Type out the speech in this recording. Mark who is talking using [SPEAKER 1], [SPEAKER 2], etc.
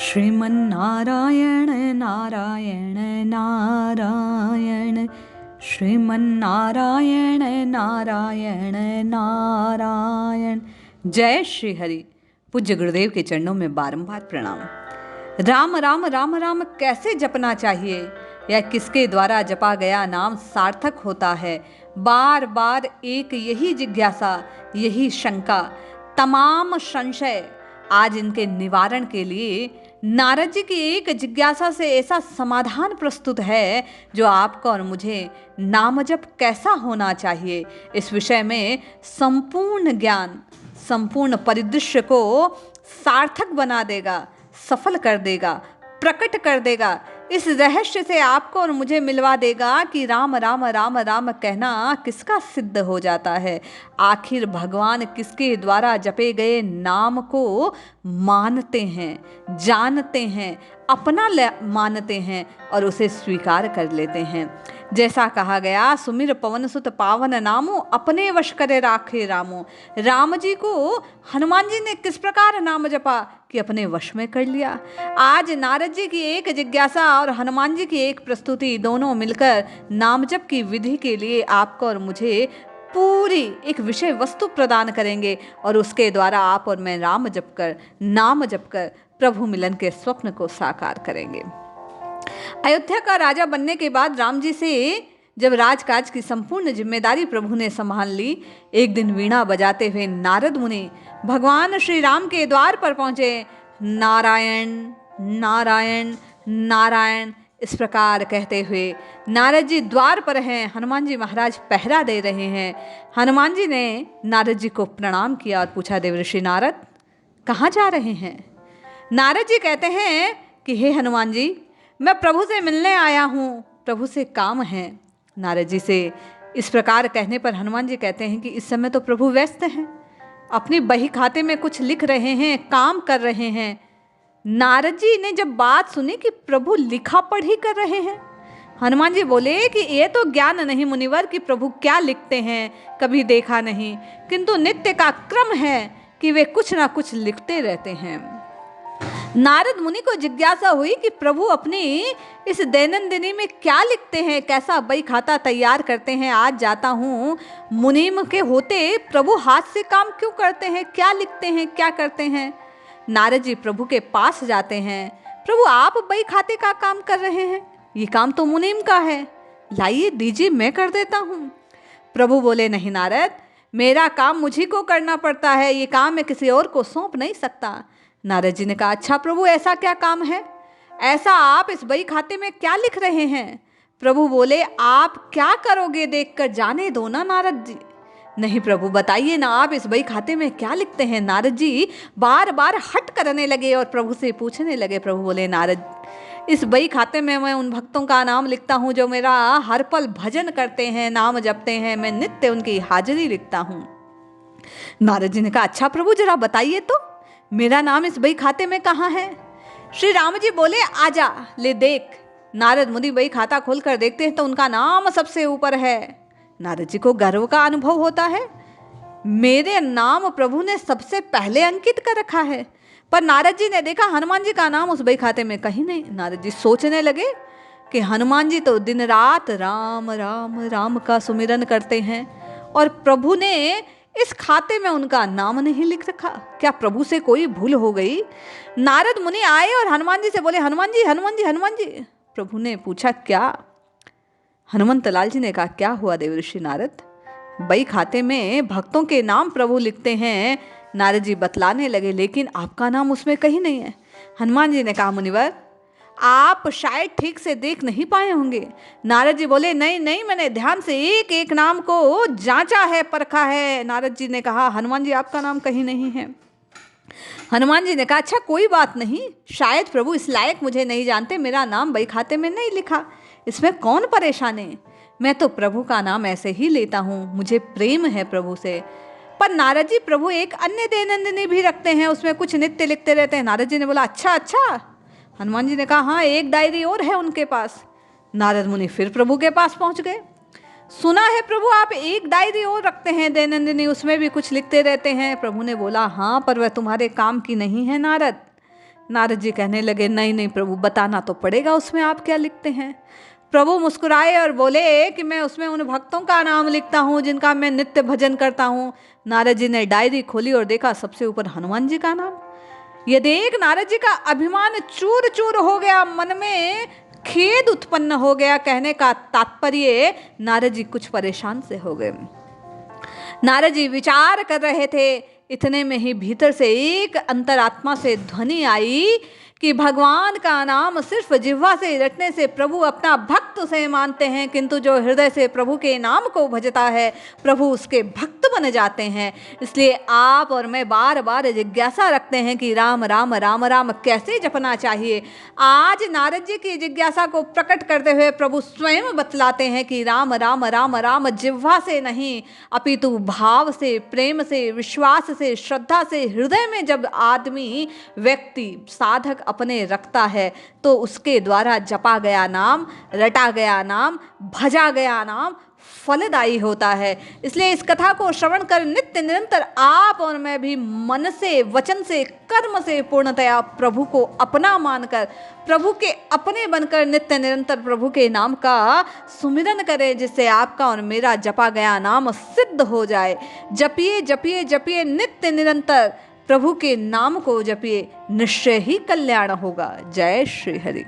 [SPEAKER 1] श्रीमन्नारायण नारायण नारायण, श्रीमन्नारायण नारायण नारायण। जय श्री हरि। पूज्य गुरुदेव के चरणों में बारंबार प्रणाम। राम राम राम राम कैसे जपना चाहिए, या किसके द्वारा जपा गया नाम सार्थक होता है? बार बार एक यही जिज्ञासा, यही शंका, तमाम संशय आज इनके निवारण के लिए नारद जी की एक जिज्ञासा से ऐसा समाधान प्रस्तुत है जो आपको और मुझे नाम जप कैसा होना चाहिए, इस विषय में संपूर्ण ज्ञान, संपूर्ण परिदृश्य को सार्थक बना देगा, सफल कर देगा, प्रकट कर देगा। इस रहस्य से आपको और मुझे मिलवा देगा कि राम राम राम राम कहना किसका सिद्ध हो जाता है। आखिर भगवान किसके द्वारा जपे गए नाम को मानते हैं, जानते हैं, अपना मानते हैं और उसे स्वीकार कर लेते हैं। जैसा कहा गया, सुमिर पवन सुत पावन नामो, अपने वश करे राखे रामो। राम जी को हनुमान जी ने किस प्रकार नाम जपा कि अपने वश में कर लिया। आज नारद जी की एक जिज्ञासा और हनुमान जी की एक प्रस्तुति, दोनों मिलकर नाम जप की विधि के लिए आपको और मुझे पूरी एक विषय वस्तु प्रदान करेंगे और उसके द्वारा आप और मैं नाम जप कर प्रभु मिलन के स्वप्न को साकार करेंगे। अयोध्या का राजा बनने के बाद राम जी से जब राजकाज की संपूर्ण जिम्मेदारी प्रभु ने संभाल ली, एक दिन वीणा बजाते हुए नारद मुनि भगवान श्री राम के द्वार पर पहुंचे। नारायण नारायण नारायण इस प्रकार कहते हुए नारद जी द्वार पर हैं, हनुमान जी महाराज पहरा दे रहे हैं। हनुमान जी ने नारद जी को प्रणाम किया और पूछा, देवर्षि नारद कहाँ जा रहे हैं? नारद जी कहते हैं कि हे हनुमान जी, मैं प्रभु से मिलने आया हूँ, प्रभु से काम है। नारद जी से इस प्रकार कहने पर हनुमान जी कहते हैं कि इस समय तो प्रभु व्यस्त हैं, अपनी बही खाते में कुछ लिख रहे हैं, काम कर रहे हैं। नारद जी ने जब बात सुनी कि प्रभु लिखा पढ़ी कर रहे हैं, हनुमान जी बोले कि ये तो ज्ञान नहीं मुनिवर कि प्रभु क्या लिखते हैं, कभी देखा नहीं, किंतु नित्य का क्रम है कि वे कुछ ना कुछ लिखते रहते हैं। नारद मुनि को जिज्ञासा हुई कि प्रभु अपनी इस दैनंदिनी में क्या लिखते हैं, कैसा बही खाता तैयार करते हैं। आज जाता हूँ, मुनीम के होते प्रभु हाथ से काम क्यों करते हैं, क्या लिखते हैं, क्या करते हैं? नारद जी प्रभु के पास जाते हैं। प्रभु आप बही खाते का काम कर रहे हैं, ये काम तो मुनीम का है, लाइए दीजिए मैं कर देता हूँ। प्रभु बोले, नहीं नारद, मेरा काम मुझी को करना पड़ता है, ये काम मैं किसी और को सौंप नहीं सकता। नारद जी ने कहा, अच्छा प्रभु ऐसा क्या काम है, ऐसा आप इस बही खाते में क्या लिख रहे हैं? प्रभु बोले, आप क्या करोगे देखकर जाने दो ना नारद जी। नहीं प्रभु बताइए ना, आप इस बही खाते में क्या लिखते हैं? नारद जी बार बार हट करने लगे और प्रभु से पूछने लगे। प्रभु बोले, नारद इस बही खाते में मैं उन भक्तों का नाम लिखता हूँ जो मेरा हर पल भजन करते हैं, नाम जपते हैं, मैं नित्य उनकी हाजिरी लिखता हूँ। नारद जी ने कहा, अच्छा प्रभु जरा बताइए तो, मेरा नाम इस बही खाते में कहाँ है? श्री राम जी बोले, आजा ले देख। नारद मुनि बही खाता खोलकर देखते हैं तो उनका नाम सबसे ऊपर है। नारद जी को गर्व का अनुभव होता है, मेरे नाम प्रभु ने सबसे पहले अंकित कर रखा है। पर नारद जी ने देखा हनुमान जी का नाम उस बही खाते में कहीं नहीं। नारद जी सोचने लगे कि हनुमान जी तो दिन रात राम राम राम का सुमिरन करते हैं और प्रभु ने इस खाते में उनका नाम नहीं लिख रखा, क्या प्रभु से कोई भूल हो गई? नारद मुनि आए और हनुमान जी से बोले, हनुमान जी हनुमान जी हनुमान जी। प्रभु ने पूछा, क्या? हनुमंत लाल जी ने कहा, क्या हुआ देवर्षि नारद? बही खाते में भक्तों के नाम प्रभु लिखते हैं। नारद जी बतलाने लगे, लेकिन आपका नाम उसमें कहीं नहीं है। हनुमान जी ने कहा, मुनिवर आप शायद ठीक से देख नहीं पाए होंगे। नारद जी बोले, नहीं नहीं, मैंने ध्यान से एक एक नाम को जांचा है, परखा है। नारद जी ने कहा, हनुमान जी आपका नाम कहीं नहीं है। हनुमान जी ने कहा, अच्छा कोई बात नहीं, शायद प्रभु इस लायक मुझे नहीं जानते, मेरा नाम बही खाते में नहीं लिखा, इसमें कौन परेशान है, मैं तो प्रभु का नाम ऐसे ही लेता हूँ, मुझे प्रेम है प्रभु से। पर नारद जी प्रभु एक अन्य दैनंदिनी भी रखते हैं, उसमें कुछ नित्य लिखते रहते हैं। नारद जी ने बोला, अच्छा अच्छा। हनुमान जी ने कहा, हाँ एक डायरी और है उनके पास। नारद मुनि फिर प्रभु के पास पहुंच गए। सुना है प्रभु आप एक डायरी और रखते हैं दैनंदिनी, उसमें भी कुछ लिखते रहते हैं। प्रभु ने बोला, हाँ पर वह तुम्हारे काम की नहीं है नारद। नारद जी कहने लगे, नहीं नहीं प्रभु, बताना तो पड़ेगा उसमें आप क्या लिखते हैं। प्रभु मुस्कुराए और बोले कि मैं उसमें उन भक्तों का नाम लिखता हूँ जिनका मैं नित्य भजन करता हूँ। नारद जी ने डायरी खोली और देखा सबसे ऊपर हनुमान जी का नाम। ये देख नारद जी का अभिमान चूर चूर हो गया, मन में खेद उत्पन्न हो गया। कहने का तात्पर्य, नारद जी कुछ परेशान से हो गए। नारद जी विचार कर रहे थे, इतने में ही भीतर से एक अंतरात्मा से ध्वनि आई कि भगवान का नाम सिर्फ जिह्वा से रटने से प्रभु अपना भक्त उसे मानते हैं, किंतु जो हृदय से प्रभु के नाम को भजता है प्रभु उसके भक्त बन जाते हैं। इसलिए आप और मैं बार बार जिज्ञासा रखते हैं कि राम राम राम राम कैसे जपना चाहिए। आज नारद जी की जिज्ञासा को प्रकट करते हुए प्रभु स्वयं बतलाते हैं कि राम राम राम राम जिह्वा से नहीं, अपितु भाव से, प्रेम से, विश्वास से, श्रद्धा से हृदय में जब आदमी, व्यक्ति, साधक अपने रखता है तो उसके द्वारा जपा गया नाम, रटा गया नाम, भजा गया नाम फलदायी होता है। इसलिए इस कथा को श्रवण कर नित्य निरंतर आप और मैं भी मन से, वचन से, कर्म से पूर्णतया प्रभु को अपना मानकर, प्रभु के अपने बनकर नित्य निरंतर प्रभु के नाम का सुमिरन करें, जिससे आपका और मेरा जपा गया नाम सिद्ध हो जाए। जपिए जपिए जपिए नित्य निरंतर प्रभु के नाम को जपिए, निश्चय ही कल्याण होगा। जय श्री हरि।